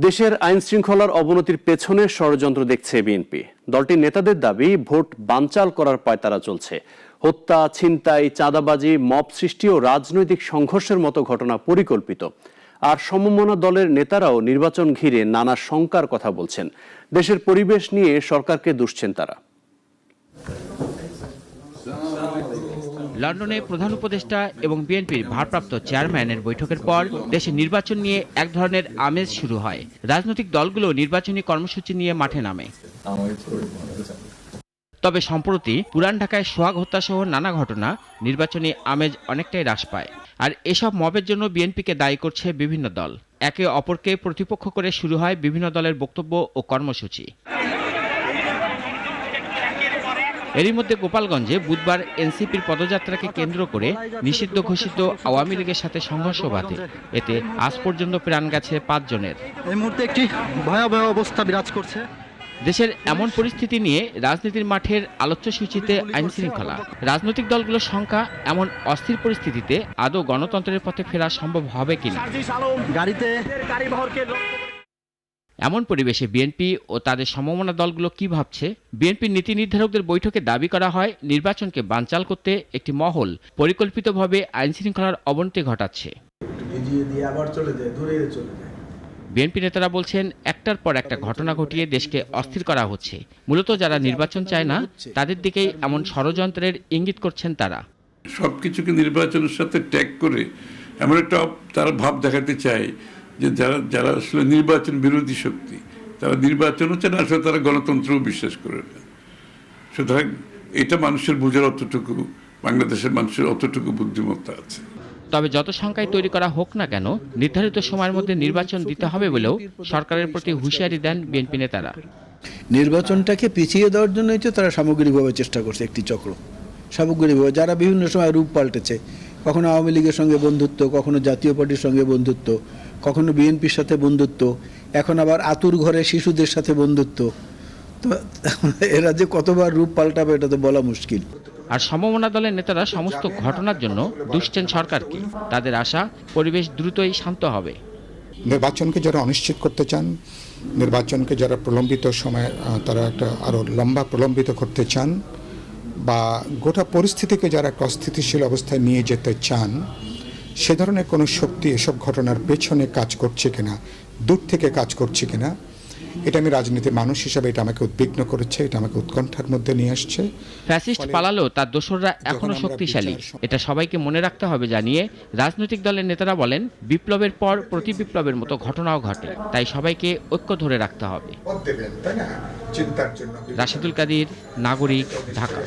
দেশের আইন শৃঙ্খলার অবনতির পেছনে ষড়যন্ত্র দেখছে বিএনপি। দলটির নেতাদের দাবি ভোট বানচাল করার পায়তারা চলছে। হত্যা, ছিনতাই, চাঁদাবাজি, মব সৃষ্টি ও রাজনৈতিক সংঘর্ষের মতো ঘটনা পরিকল্পিত। আর সমমনা দলের নেতারাও নির্বাচন ঘিরে নানা শঙ্কার কথা বলছেন। দেশের পরিবেশ নিয়ে সরকারকে দুষছেন তারা। লন্ডনে প্রধান উপদেষ্টা এবং বিএনপির ভারপ্রাপ্ত চেয়ারম্যানের বৈঠকের পর দেশে নির্বাচন নিয়ে এক ধরনের আমেজ শুরু হয়। রাজনৈতিক দলগুলো নির্বাচনী কর্মসূচি নিয়ে মাঠে নামে। তবে সম্প্রতি পুরান ঢাকায় সোহাগ হত্যাসহ নানা ঘটনা নির্বাচনী আমেজ অনেকটাই হ্রাস পায়। আর এসব মবের জন্য বিএনপিকে দায়ী করছে বিভিন্ন দল। একে অপরকে প্রতিপক্ষ করে শুরু হয় বিভিন্ন দলের বক্তব্য ও কর্মসূচি। এরই মধ্যে গোপালগঞ্জে বুধবার এনসিপির পদযাত্রাকে কেন্দ্র করে নিষিদ্ধ ঘোষিত আওয়ামী লীগের সাথে সংঘর্ষ বাধে। এতে আজ পর্যন্ত প্রাণ গেছে 5 জনের। এই মুহূর্তে একটি ভয়াবহ অবস্থা বিরাজ করছে। দেশের এমন পরিস্থিতি নিয়ে রাজনীতির মাঠের আলোচ্যসূচিতে আইন শৃঙ্খলা। রাজনৈতিক দলগুলোর সংখ্যা এমন অস্থির পরিস্থিতিতে আদৌ গণতন্ত্রের পথে ফেরা সম্ভব হবে কিনা। এমন পরিবেশে বিএনপি ও তাদের সমমনা দলগুলো কি ভাবছে? বিএনপির নীতি নির্ধারকদের বৈঠকে দাবি করা হয় নির্বাচনকে বানচাল করতে একটি মহল পরিকল্পিতভাবে আইন শৃঙ্খলার অবনতি ঘটাচ্ছে। বিএনপি নেতারা বলছেন একটার পর একটা ঘটনা ঘটিয়ে দেশকে অস্থির করা হচ্ছে। মূলত যারা নির্বাচন চায় না তাদের দিকেই এমন ষড়যন্ত্রের ইঙ্গিত করছেন তারা। সবকিছুকে নির্বাচনের সাথে ট্যাগ করে এমন একটা তারা ভাব দেখাতে চায় যে যারা আসলে নির্বাচন বিরোধী শক্তি, তারা নির্বাচন হচ্ছে না, আসলে তারা গণতন্ত্রও বিশ্বাস করে না। সুতরাং এটা মানুষের বোঝার অতটুকু, বাংলাদেশের মানুষের অতটুকু বুদ্ধিমত্তা আছে। তবে যত সংখ্যায় তৈরি করা হোক না কেন নির্ধারিত সময়ের মধ্যে নির্বাচন দিতে হবে বলেও সরকারের প্রতি হুঁশিয়ারি দেন বিএনপি নেতারা। নির্বাচনটাকে পিছিয়ে দেওয়ার জন্যই তো তারা সামগ্রিকভাবে চেষ্টা করছে, একটি চক্র সামগ্রিকভাবে, যারা বিভিন্ন সময় রূপ পাল্টেছে। কখনো আওয়ামী লীগের সঙ্গে বন্ধুত্ব, কখনো জাতীয় পার্টির সঙ্গে বন্ধুত্ব, কখনো বিএনপির সাথে বন্ধুত্ব, এখন আবার আতুর ঘরে শিশুদের সাথে বন্ধুত্ব। তো এরা যে কতবার রূপ পাল্টাবে এটা তো বলা মুশকিল। আর সমমনা দলের নেতারা সমস্ত ঘটনার জন্য দুষছেন সরকারকে। তাদের আশা পরিবেশ দ্রুতই শান্ত হবে। নির্বাচনকে যারা অনিশ্চিত করতে চান, নির্বাচনকে যারা প্রলম্বিত সময় তারা একটা আরো লম্বা প্রলম্বিত করতে চান, বা গোটা পরিস্থিতিকে যারা একটা অস্থিতিশীল অবস্থায় নিয়ে যেতে চান, সে ধরনের কোনো শক্তি এসব ঘটনার পেছনে কাজ করছে কিনা, দূর থেকে কাজ করছে কিনা, এটা আমি রাজনীতির মানুষ হিসাবে এটা আমাকে উদ্বিগ্ন করেছে, এটা আমাকে উৎকণ্ঠার মধ্যে নিয়ে আসছে। ফ্যাসিস্ট পালালেও তার দোসররা এখনো শক্তিশালী, এটা সবাইকে মনে রাখতে হবে জানিয়ে রাজনৈতিক দলের নেতারা বলেন বিপ্লবের পর প্রতি বিপ্লবের মতো ঘটনাও ঘটে, তাই সবাইকে ঐক্য ধরে রাখতে হবে। রাশেদুল কাদির, নাগরিক, ঢাকা।